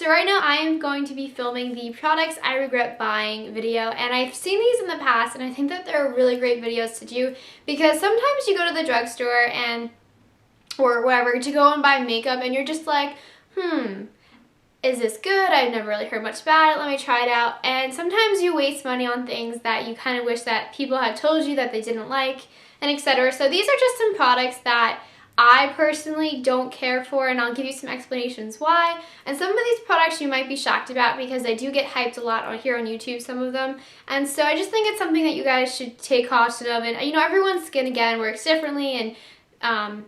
So right now I am going to be filming the products I regret buying video, and I've seen these in the past and I think that they're really great videos to do because sometimes you go to the drugstore and or wherever to go and buy makeup and you're just like, is this good? I've never really heard much about it. Let me try it out. And sometimes you waste money on things that you kind of wish that people had told you that they didn't like, and etc. So these are just some products that I personally don't care for, and I'll give you some explanations why. And some of these products you might be shocked about because they do get hyped a lot on here on YouTube, some of them. And so I just think it's something that you guys should take caution of. And you know, everyone's skin again works differently, and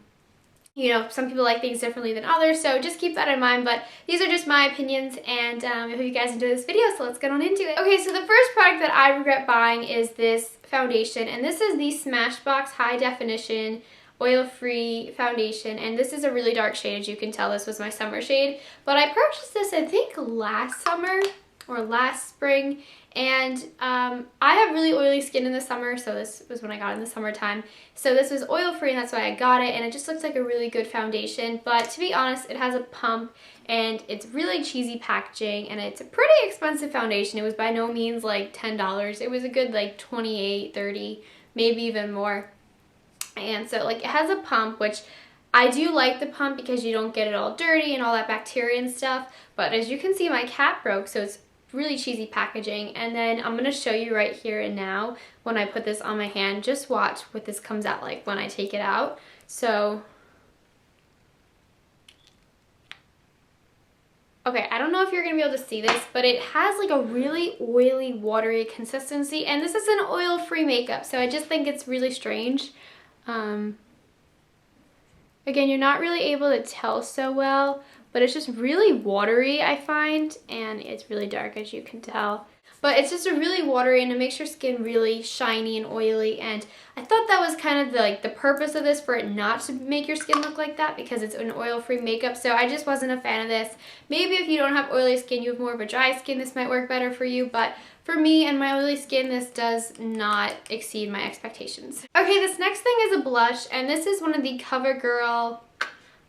you know, some people like things differently than others, so just keep that in mind. But these are just my opinions, and I hope you guys enjoy this video, so let's get on into it. Okay, so the first product that I regret buying is this foundation, and this is the Smashbox High Definition Oil-Free Foundation, and this is a really dark shade. As you can tell, this was my summer shade, but I purchased this, I think, last summer or last spring, and I have really oily skin in the summer, so this was when I got it in the summertime. So this was oil-free, and that's why I got it, and it just looks like a really good foundation. But to be honest, it has a pump, and it's really cheesy packaging, and it's a pretty expensive foundation. It was by no means like $10. It was a good like $28, $30, maybe even more. And so like it has a pump, which I do like the pump because you don't get it all dirty and all that bacteria and stuff. But as you can see, my cap broke, so it's really cheesy packaging. And then I'm going to show you right here and now when I put this on my hand. Just watch what this comes out like when I take it out. So okay, I don't know if you're going to be able to see this, but it has like a really oily, watery consistency, and this is an oil-free makeup, so I just think it's really strange. Again, you're not really able to tell so well, but it's just really watery, I find, and it's really dark, as you can tell. But it's just a really watery, and it makes your skin really shiny and oily, and I thought that was kind of the purpose of this, for it not to make your skin look like that because it's an oil-free makeup. So I just wasn't a fan of this. Maybe if you don't have oily skin, you have more of a dry skin, this might work better for you, but for me and my oily skin, this does not exceed my expectations. Okay, this next thing is a blush, and this is one of the CoverGirl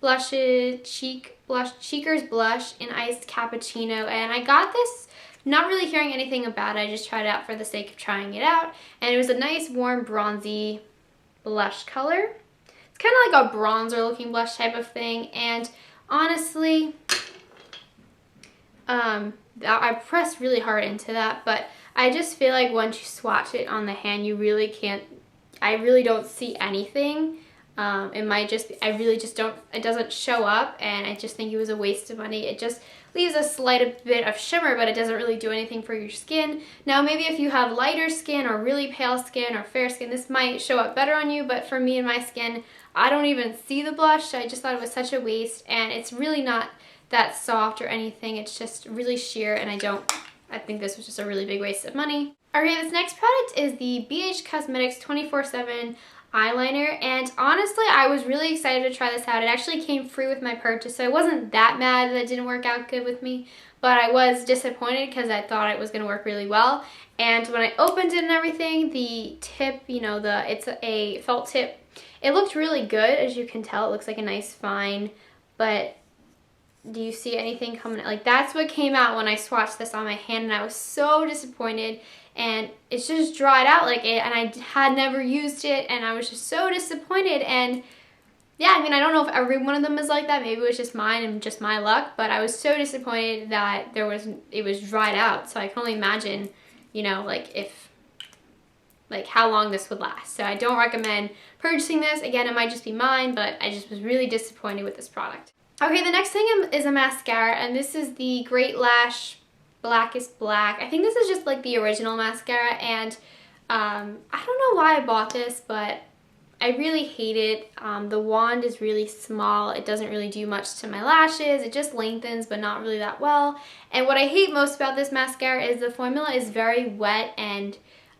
blushes, Cheekers blush in Iced Cappuccino, and I got this not really hearing anything about it. I just tried it out for the sake of trying it out, and it was a nice warm bronzy blush color. It's kind of like a bronzer looking blush type of thing, and honestly, I pressed really hard into that, but I just feel like once you swatch it on the hand, you really can't, I really don't see anything. It might just be, I really just don't, it doesn't show up, and I just think it was a waste of money. It just leaves a slight bit of shimmer, but it doesn't really do anything for your skin. Now, maybe if you have lighter skin or really pale skin or fair skin, this might show up better on you, but for me and my skin, I don't even see the blush, so I just thought it was such a waste, and it's really not that soft or anything. It's just really sheer, and I think this was just a really big waste of money. Okay, this next product is the BH Cosmetics 24/7 eyeliner, and honestly, I was really excited to try this out. It actually came free with my purchase, so I wasn't that mad that it didn't work out good with me, but I was disappointed because I thought it was going to work really well. And when I opened it and everything, the tip, you know, it's a felt tip, it looked really good. As you can tell, it looks like a nice fine, but do you see anything coming? Like, that's what came out when I swatched this on my hand, and I was so disappointed. And it's just dried out like it, and I had never used it, and I was just so disappointed. And yeah, I mean, I don't know if every one of them is like that. Maybe it was just mine and just my luck, but I was so disappointed that it was dried out. So I can only imagine, you know, like how long this would last. So I don't recommend purchasing this. Again, it might just be mine, but I just was really disappointed with this product. Okay, the next thing is a mascara, and this is the Great Lash Blackest Black. I think this is just like the original mascara, and I don't know why I bought this, but I really hate it. The wand is really small. It doesn't really do much to my lashes. It just lengthens, but not really that well. And what I hate most about this mascara is the formula is very wet, and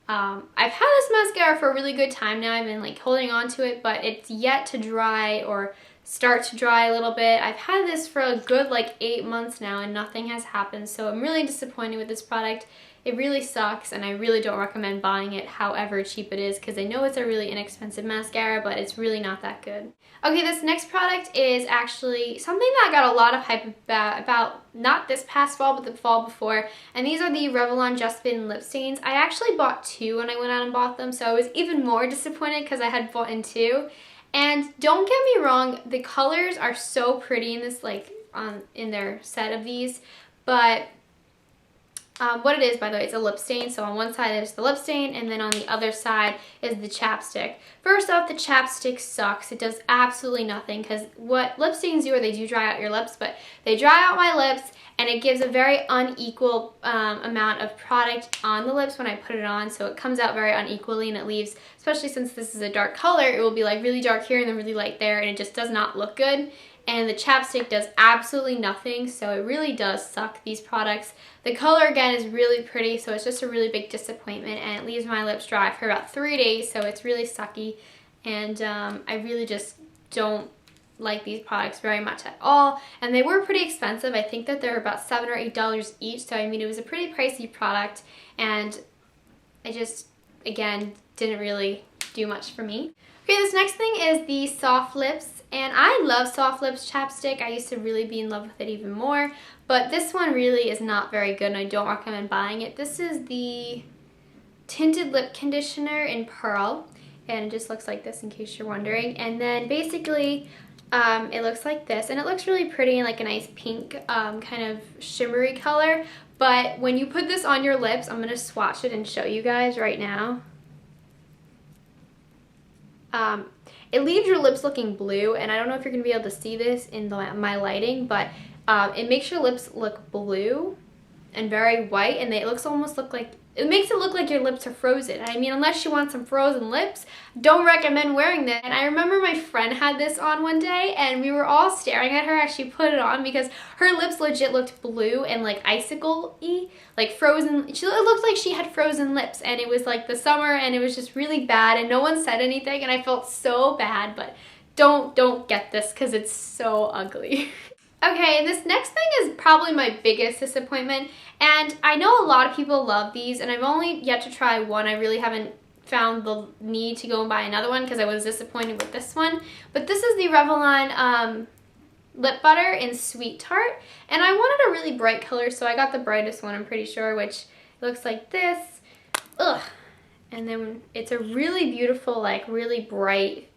I've had this mascara for a really good time now. I've been like holding on to it, but it's yet to dry or start to dry a little bit. I've had this for a good like 8 months now, and nothing has happened, so I'm really disappointed with this product. it really sucks, and I really don't recommend buying it however cheap it is, because I know it's a really inexpensive mascara, but it's really not that good. Okay, this next product is actually something that I got a lot of hype about not this past fall, but the fall before, and these are the Revlon Just Been lip stains. I actually bought 2 when I went out and bought them, so I was even more disappointed because I had bought in 2. And don't get me wrong, the colors are so pretty in this, like, in their set of these, but what it is, by the way, it's a lip stain. So on one side is the lip stain, and then on the other side is the chapstick. First off, the chapstick sucks. It does absolutely nothing, because what lip stains do, or they do dry out your lips, but they dry out my lips, and it gives a very unequal amount of product on the lips when I put it on, so it comes out very unequally, and it leaves, especially since this is a dark color, it will be like really dark here and then really light there, and it just does not look good. And the chapstick does absolutely nothing, so it really does suck, these products. The color, again, is really pretty, so it's just a really big disappointment, and it leaves my lips dry for about 3 days, so it's really sucky. And I really just don't like these products very much at all. And they were pretty expensive. I think that they're about $7 or $8 each, so I mean, it was a pretty pricey product, and I just, again, didn't really do much for me. Okay, this next thing is the Soft Lips. And I love Soft Lips chapstick. I used to really be in love with it even more. But this one really is not very good, and I don't recommend buying it. This is the Tinted Lip Conditioner in Pearl. And it just looks like this, in case you're wondering. And then basically, it looks like this. And it looks really pretty in like a nice pink kind of shimmery color. But when you put this on your lips, I'm going to swatch it and show you guys right now. It leaves your lips looking blue, and I don't know if you're going to be able to see this in my lighting, but it makes your lips look blue and very white, and it makes it look like your lips are frozen. I mean, unless you want some frozen lips, don't recommend wearing this. And I remember my friend had this on one day, and we were all staring at her as she put it on, because her lips legit looked blue and like icicle-y, like frozen. It looked like she had frozen lips, and it was like the summer, and it was just really bad, and no one said anything, and I felt so bad. But don't get this, because it's so ugly. Okay, this next thing is probably my biggest disappointment, and I know a lot of people love these, and I've only yet to try one. I really haven't found the need to go and buy another one because I was disappointed with this one. But this is the Revlon Lip Butter in Sweet Tart, and I wanted a really bright color, so I got the brightest one, I'm pretty sure, which looks like this. Ugh. And then it's a really beautiful, like really bright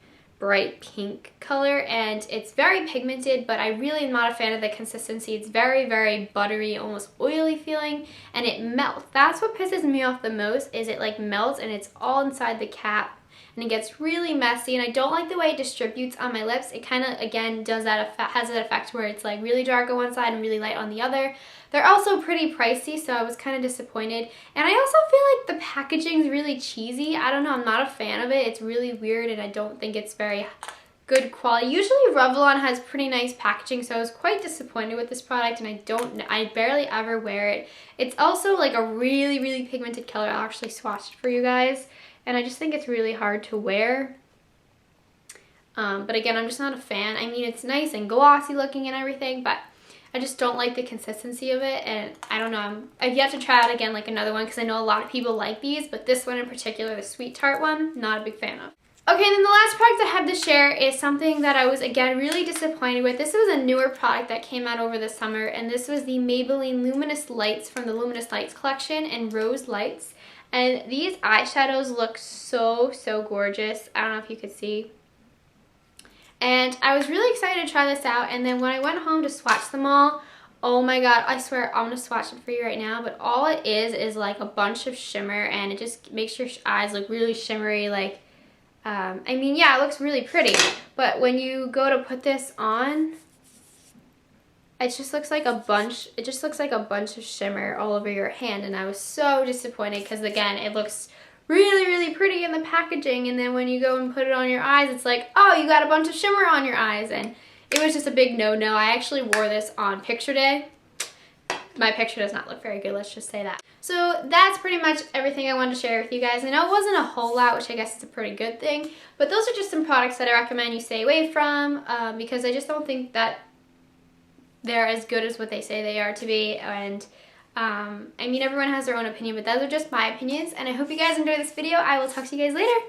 pink color, and it's very pigmented, but I really am not a fan of the consistency. It's very, very buttery, almost oily feeling, and it melts. That's what pisses me off the most, is it like melts and it's all inside the cap, and it gets really messy, and I don't like the way it distributes on my lips. It kind of, again, has that effect where it's like really dark on one side and really light on the other. They're also pretty pricey, so I was kind of disappointed. And I also feel like the packaging is really cheesy. I don't know, I'm not a fan of it. It's really weird, and I don't think it's very good quality. Usually Revlon has pretty nice packaging, so I was quite disappointed with this product, and I barely ever wear it. It's also like a really, really pigmented color. I'll actually swatch it for you guys. And I just think it's really hard to wear. But again, I'm just not a fan. I mean, it's nice and glossy looking and everything, but I just don't like the consistency of it, and I don't know. I've yet to try out again like another one, because I know a lot of people like these, but this one in particular, the Sweet Tart one, not a big fan of. Okay, and then the last product I have to share is something that I was, again, really disappointed with. This was a newer product that came out over the summer, and this was the Maybelline Luminous Lights from the Luminous Lights collection in Rose Lights. And these eyeshadows look so, so gorgeous. I don't know if you could see. And I was really excited to try this out, and then when I went home to swatch them all, oh my god, I swear I'm going to swatch it for you right now, but all it is like a bunch of shimmer, and it just makes your eyes look really shimmery, like, I mean, yeah, it looks really pretty, but when you go to put this on, it just looks like a bunch of shimmer all over your hand, and I was so disappointed because, again, it looks really, really pretty in the packaging, and then when you go and put it on your eyes, it's like, oh, you got a bunch of shimmer on your eyes, and it was just a big no-no. I actually wore this on picture day. My picture does not look very good, let's just say that. So that's pretty much everything I wanted to share with you guys. I know it wasn't a whole lot, which I guess is a pretty good thing, but those are just some products that I recommend you stay away from, because I just don't think that they're as good as what they say they are to be, and I mean, everyone has their own opinion, but those are just my opinions, and I hope you guys enjoyed this video. I will talk to you guys later.